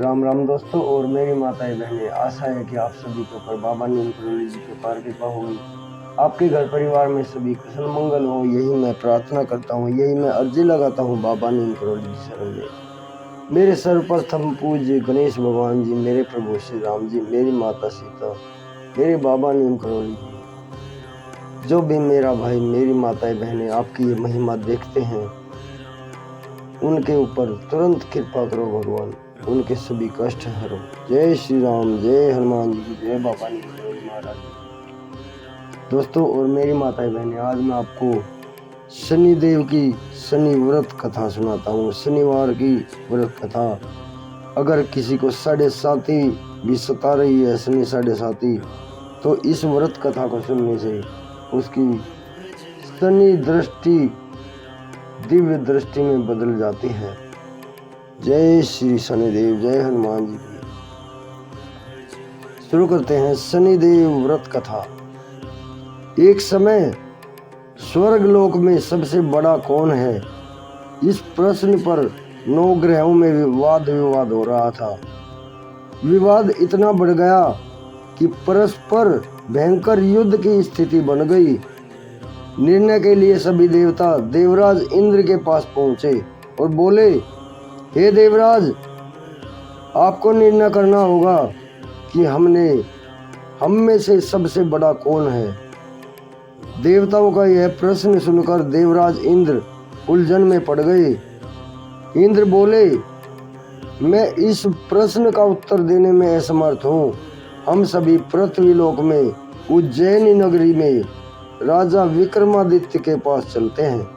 राम राम दोस्तों और मेरी माताएं बहनें, आशा है कि आप सभी के ऊपर बाबा नीम करोली जी के पार कृपा होगी। आपके घर परिवार में सभी कुशल मंगल हो, यही मैं प्रार्थना करता हूँ, यही मैं अर्जी लगाता हूँ बाबा नीम करोली जी शरण में। मेरे सर्वप्रथम पूज्य गणेश भगवान जी, मेरे प्रभु श्री राम जी, मेरी माता सीता, मेरे बाबा नीम करोली जी, जो भी मेरा भाई मेरी माताएं बहनें आपकी ये महिमा देखते हैं, उनके ऊपर तुरंत कृपा करो भगवान, उनके सभी कष्ट हरो। जय श्री राम, जय हनुमान जी की, जय बाबा नीम करोली महाराज जी। दोस्तों और मेरी माताएं बहनें, आज मैं आपको शनिदेव की शनि व्रत कथा सुनाता हूँ। शनिवार की व्रत कथा। अगर किसी को 7.5 भी सता रही है, शनि 7.5, तो इस व्रत कथा को सुनने से उसकी शनि दृष्टि दिव्य दृष्टि में बदल जाती है। जय श्री शनिदेव, जय हनुमान जी की। शुरू करते हैं शनिदेव व्रत कथा। एक समय स्वर्ग लोक में सबसे बड़ा कौन है, इस प्रश्न पर 9 ग्रहों में विवाद हो रहा था। विवाद इतना बढ़ गया कि परस्पर भयंकर युद्ध की स्थिति बन गई। निर्णय के लिए सभी देवता देवराज इंद्र के पास पहुंचे और बोले, हे देवराज, आपको निर्णय करना होगा कि हम में से सबसे बड़ा कौन है। देवताओं का यह प्रश्न सुनकर देवराज इंद्र उलझन में पड़ गए। इंद्र बोले, मैं इस प्रश्न का उत्तर देने में असमर्थ हूँ। हम सभी पृथ्वीलोक में उज्जैनी नगरी में राजा विक्रमादित्य के पास चलते हैं।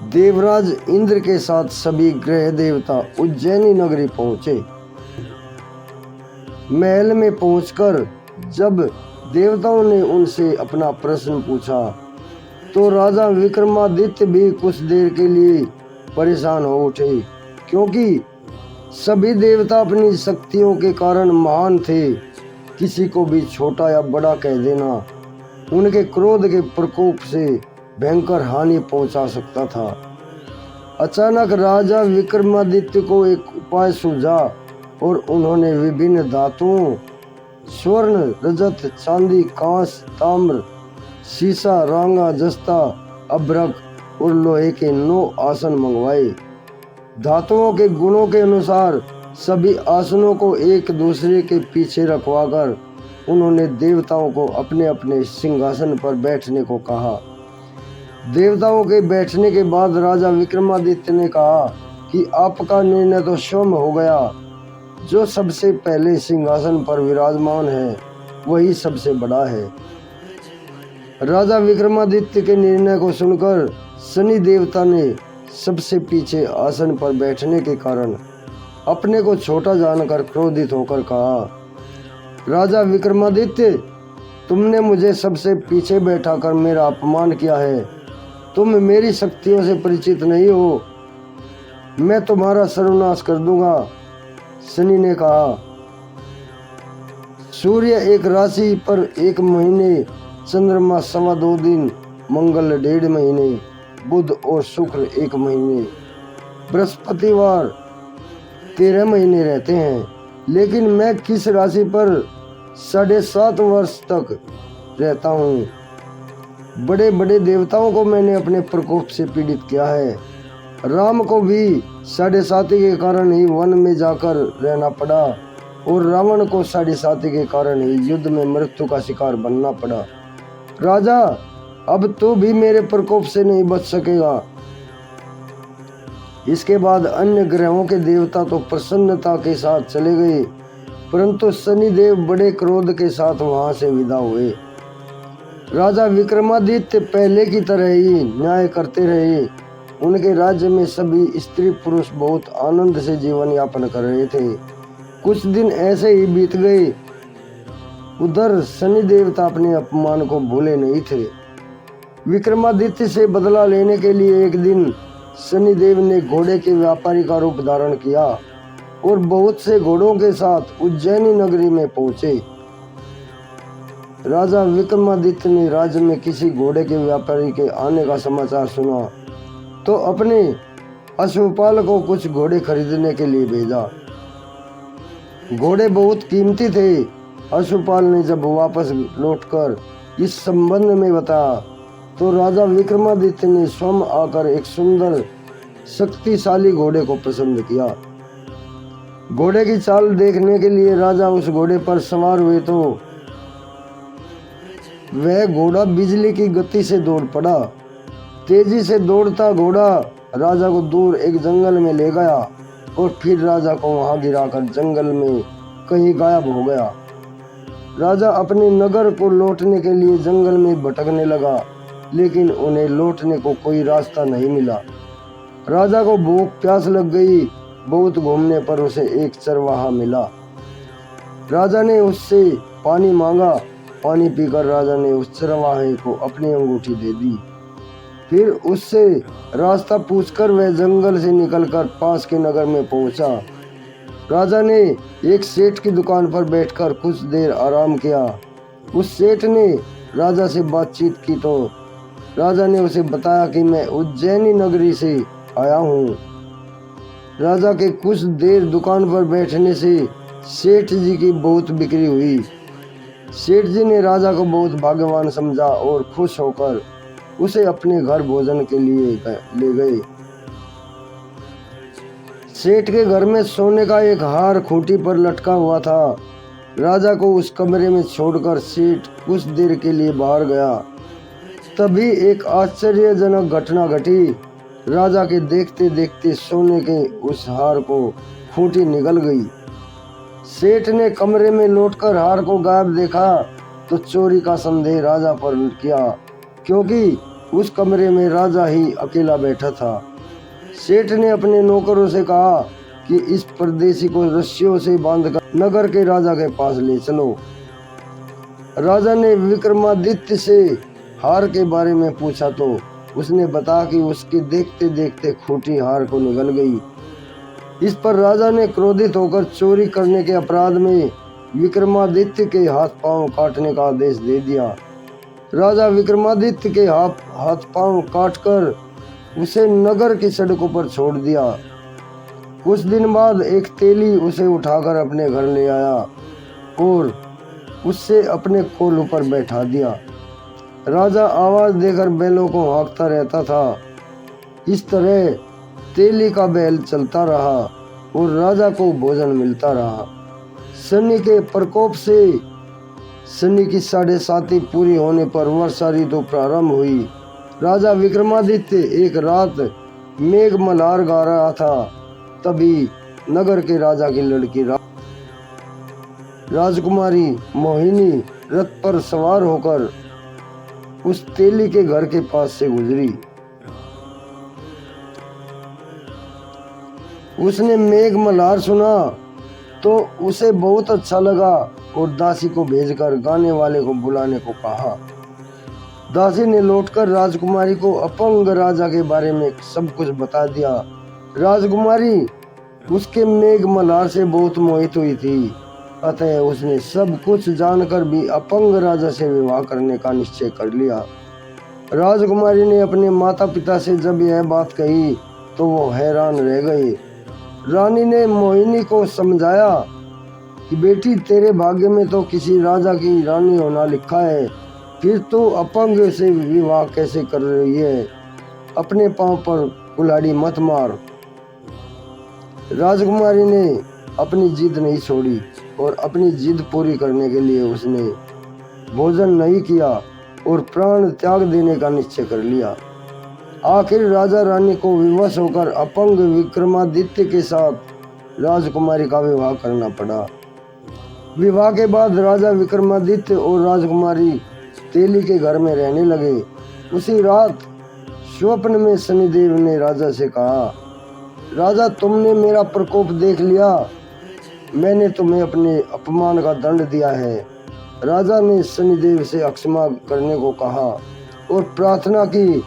देवराज इंद्र के साथ सभी ग्रह देवता उज्जैनी नगरी पहुंचे। महल में पहुंचकर जब देवताओं ने उनसे अपना प्रश्न पूछा, तो राजा विक्रमादित्य भी कुछ देर के लिए परेशान हो उठे, क्योंकि सभी देवता अपनी शक्तियों के कारण महान थे। किसी को भी छोटा या बड़ा कह देना उनके क्रोध के प्रकोप से भयंकर हानि पहुंचा सकता था। अचानक राजा विक्रमादित्य को एक उपाय सूझा और उन्होंने विभिन्न धातुओं, स्वर्ण, रजत, चांदी, कांस, ताम्र, सीसा, रांगा, जस्ता, अभ्रक और लोहे के 9 आसन मंगवाए। धातुओं के गुणों के अनुसार सभी आसनों को एक दूसरे के पीछे रखवाकर उन्होंने देवताओं को अपने अपने सिंहासन पर बैठने को कहा। देवताओं के बैठने के बाद राजा विक्रमादित्य ने कहा कि आपका निर्णय तो स्वयं हो गया। जो सबसे पहले सिंहासन पर विराजमान है वही सबसे बड़ा है। राजा विक्रमादित्य के निर्णय को सुनकर शनि देवता ने सबसे पीछे आसन पर बैठने के कारण अपने को छोटा जानकर क्रोधित होकर कहा, राजा विक्रमादित्य, तुमने मुझे सबसे पीछे बैठाकर मेरा अपमान किया है। तुम मेरी शक्तियों से परिचित नहीं हो। मैं तुम्हारा सर्वनाश कर दूंगा। शनि ने कहा, सूर्य एक राशि पर 1 महीने, चंद्रमा 2.25 दिन, मंगल 1.5 महीने, बुध और शुक्र 1 महीने, बृहस्पतिवार 13 महीने रहते हैं। लेकिन मैं किस राशि पर 7.5 वर्ष तक रहता हूँ। बड़े बड़े देवताओं को मैंने अपने प्रकोप से पीड़ित किया है। राम को भी 7.5 के कारण ही वन में जाकर रहना पड़ा और रावण को 7.5 के कारण ही युद्ध में मृत्यु का शिकार बनना पड़ा। राजा, अब तो भी मेरे प्रकोप से नहीं बच सकेगा। इसके बाद अन्य ग्रहों के देवता तो प्रसन्नता के साथ चले गए, परंतु शनिदेव बड़े क्रोध के साथ वहां से विदा हुए। राजा विक्रमादित्य पहले की तरह ही न्याय करते रहे। उनके राज्य में सभी स्त्री पुरुष बहुत आनंद से जीवन यापन कर रहे थे। कुछ दिन ऐसे ही बीत गए। उधर शनि देवता अपने अपमान को भूले नहीं थे। विक्रमादित्य से बदला लेने के लिए एक दिन शनिदेव ने घोड़े के व्यापारी का रूप धारण किया और बहुत से घोड़ों के साथ उज्जैनी नगरी में पहुंचे। राजा विक्रमादित्य ने राज्य में किसी घोड़े के व्यापारी के आने का समाचार सुना तो अपने अश्वपाल को कुछ घोड़े खरीदने के लिए भेजा। घोड़े बहुत कीमती थे। अश्वपाल ने जब वापस लौटकर इस संबंध में बताया तो राजा विक्रमादित्य ने स्वयं आकर एक सुंदर शक्तिशाली घोड़े को पसंद किया। घोड़े की चाल देखने के लिए राजा उस घोड़े पर सवार हुए तो वह घोड़ा बिजली की गति से दौड़ पड़ा। तेजी से दौड़ता घोड़ा राजा को दूर एक जंगल में ले गया और फिर राजा को वहां गिराकर जंगल में कहीं गायब हो गया। राजा अपने नगर को लौटने के लिए जंगल में भटकने लगा, लेकिन उन्हें लौटने को कोई रास्ता नहीं मिला। राजा को भूख प्यास लग गई। बहुत घूमने पर उसे एक चरवाहा मिला। राजा ने उससे पानी मांगा। पानी पीकर राजा ने उस चरवाहे को अपनी अंगूठी दे दी। फिर उससे रास्ता पूछकर वह जंगल से निकलकर पास के नगर में पहुंचा। राजा ने एक सेठ की दुकान पर बैठकर कुछ देर आराम किया। उस सेठ ने राजा से बातचीत की तो राजा ने उसे बताया कि मैं उज्जैनी नगरी से आया हूँ। राजा के कुछ देर दुकान पर बैठने से सेठ जी की बहुत बिक्री हुई। सेठ जी ने राजा को बहुत भाग्यवान समझा और खुश होकर उसे अपने घर भोजन के लिए ले गए। सेठ के घर में सोने का एक हार खूंटी पर लटका हुआ था। राजा को उस कमरे में छोड़कर सेठ कुछ देर के लिए बाहर गया। तभी एक आश्चर्यजनक घटना घटी। राजा के देखते देखते सोने के उस हार को खूंटी निकल गई। सेठ ने कमरे में लौटकर हार को गायब देखा तो चोरी का संदेह राजा पर किया, क्योंकि उस कमरे में राजा ही अकेला बैठा था। सेठ ने अपने नौकरों से कहा कि इस परदेसी को रस्सियों से बांधकर नगर के राजा के पास ले चलो। राजा ने विक्रमादित्य से हार के बारे में पूछा तो उसने बताया कि उसके देखते देखते खूंटी हार को निकल गई। इस पर राजा ने क्रोधित होकर चोरी करने के अपराध में विक्रमादित्य के हाथ पांव काटने का आदेश दे दिया। राजा विक्रमादित्य के हाथ पांव काटकर उसे नगर की सड़कों पर छोड़ दिया। कुछ दिन बाद एक तेली उसे उठाकर अपने घर ले आया और उससे अपने कोल पर बैठा दिया। राजा आवाज देकर बैलों को हाँकता रहता था। इस तरह तेली का बैल चलता रहा और राजा को भोजन मिलता रहा। शनि के प्रकोप से शनि की 7.5 पूरी होने पर वर्षा ऋतु प्रारंभ हुई। राजा विक्रमादित्य एक रात मेघ मल्हार गा रहा था। तभी नगर के राजा की लड़की राजकुमारी मोहिनी रथ पर सवार होकर उस तेली के घर के पास से गुजरी। उसने मेघ मल्हार सुना तो उसे बहुत अच्छा लगा और दासी को भेजकर गाने वाले को बुलाने को कहा। दासी ने लौटकर राजकुमारी को अपंग राजा के बारे में सब कुछ बता दिया। राजकुमारी उसके मेघ मल्हार से बहुत मोहित हुई थी, अतः उसने सब कुछ जानकर भी अपंग राजा से विवाह करने का निश्चय कर लिया। राजकुमारी ने अपने माता पिता से जब यह बात कही तो वो हैरान रह गए। रानी ने मोहिनी को समझाया कि बेटी, तेरे भाग्य में तो किसी राजा की रानी होना लिखा है, फिर तू अपंग से विवाह कैसे कर रही है? अपने पांव पर कुल्हाड़ी मत मार। राजकुमारी ने अपनी जिद नहीं छोड़ी और अपनी जिद पूरी करने के लिए उसने भोजन नहीं किया और प्राण त्याग देने का निश्चय कर लिया। आखिर राजा रानी को विवश होकर अपंग विक्रमादित्य के साथ राजकुमारी का विवाह करना पड़ा। विवाह के बाद राजा विक्रमादित्य और राजकुमारी तेली के घर में रहने लगे। उसी रात स्वप्न में शनिदेव ने राजा से कहा, राजा, तुमने मेरा प्रकोप देख लिया। मैंने तुम्हें अपने अपमान का दंड दिया है। राजा ने शनिदेव से क्षमा करने को कहा और प्रार्थना की,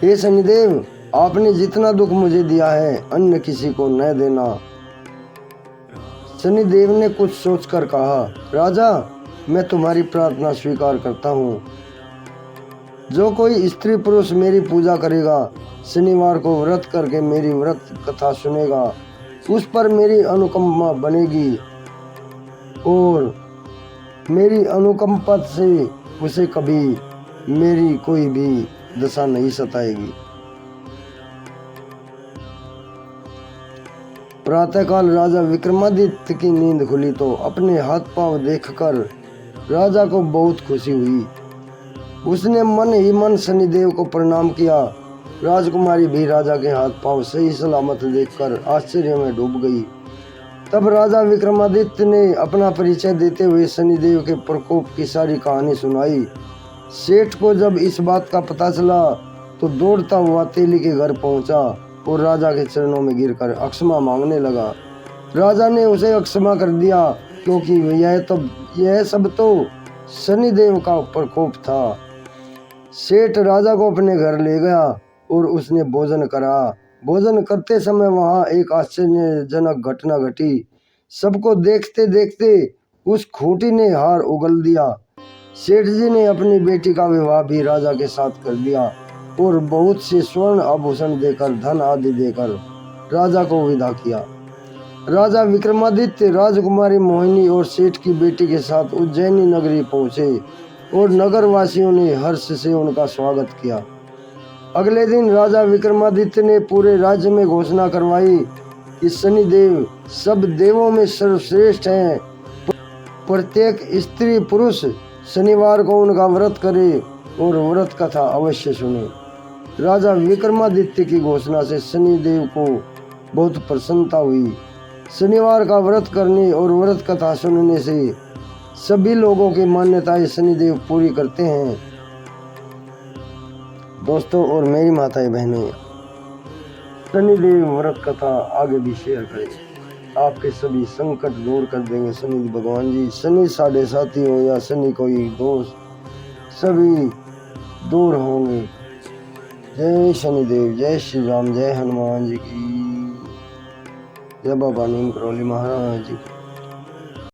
हे शनिदेव, आपने जितना दुख मुझे दिया है अन्य किसी को न देना। शनिदेव ने कुछ सोचकर कहा, राजा, मैं तुम्हारी प्रार्थना स्वीकार करता हूँ। जो कोई स्त्री पुरुष मेरी पूजा करेगा, शनिवार को व्रत करके मेरी व्रत कथा सुनेगा, उस पर मेरी अनुकंपा बनेगी और मेरी अनुकंपा से उसे कभी मेरी कोई भी दशा नहीं सताएगी। प्रातःकाल राजा विक्रमादित्य की नींद खुली तो अपने हाथ पांव देखकर राजा को बहुत खुशी हुई। उसने मन ही मन शनिदेव को प्रणाम किया। राजकुमारी भी राजा के हाथ पांव सही सलामत देखकर आश्चर्य में डूब गई। तब राजा विक्रमादित्य ने अपना परिचय देते हुए शनिदेव के प्रकोप की सारी कहानी सुनाई। सेठ को जब इस बात का पता चला तो दौड़ता हुआ तेली के घर पहुंचा और राजा के चरणों में गिरकर अक्षमा मांगने लगा। राजा ने उसे अक्षमा कर दिया क्योंकि यह सब तो शनिदेव का प्रकोप था। सेठ राजा को अपने घर ले गया और उसने भोजन करा। भोजन करते समय वहां एक आश्चर्यजनक घटना घटी। सबको देखते देखते उस खूंटी ने हार उगल दिया। सेठ जी ने अपनी बेटी का विवाह भी राजा के साथ कर दिया और बहुत से स्वर्ण आभूषण देकर, धन आदि देकर राजा को विदा किया। राजा विक्रमादित्य राजकुमारी मोहिनी और सेठ की बेटी के साथ उज्जैनी नगरी पहुंचे और नगर वासियों ने हर्ष से उनका स्वागत किया। अगले दिन राजा विक्रमादित्य ने पूरे राज्य में घोषणा करवाई कि शनिदेव सब देवों में सर्वश्रेष्ठ हैं। प्रत्येक स्त्री पुरुष शनिवार को उनका व्रत करे और व्रत कथा अवश्य सुने। राजा विक्रमादित्य की घोषणा से शनिदेव को बहुत प्रसन्नता हुई। शनिवार का व्रत करने और व्रत कथा सुनने से सभी लोगों की मान्यताएं शनिदेव पूरी करते हैं। दोस्तों और मेरी माताएं बहनें, शनिदेव व्रत कथा आगे भी शेयर करें। आपके सभी संकट दूर कर देंगे शनि भगवान जी। शनि साढ़े साथी हो या शनि कोई दोस्त, सभी दूर होंगे। जय शनिदेव, जय श्री राम, जय हनुमान जी की, जय बाबा नीम करौली महाराज जी की।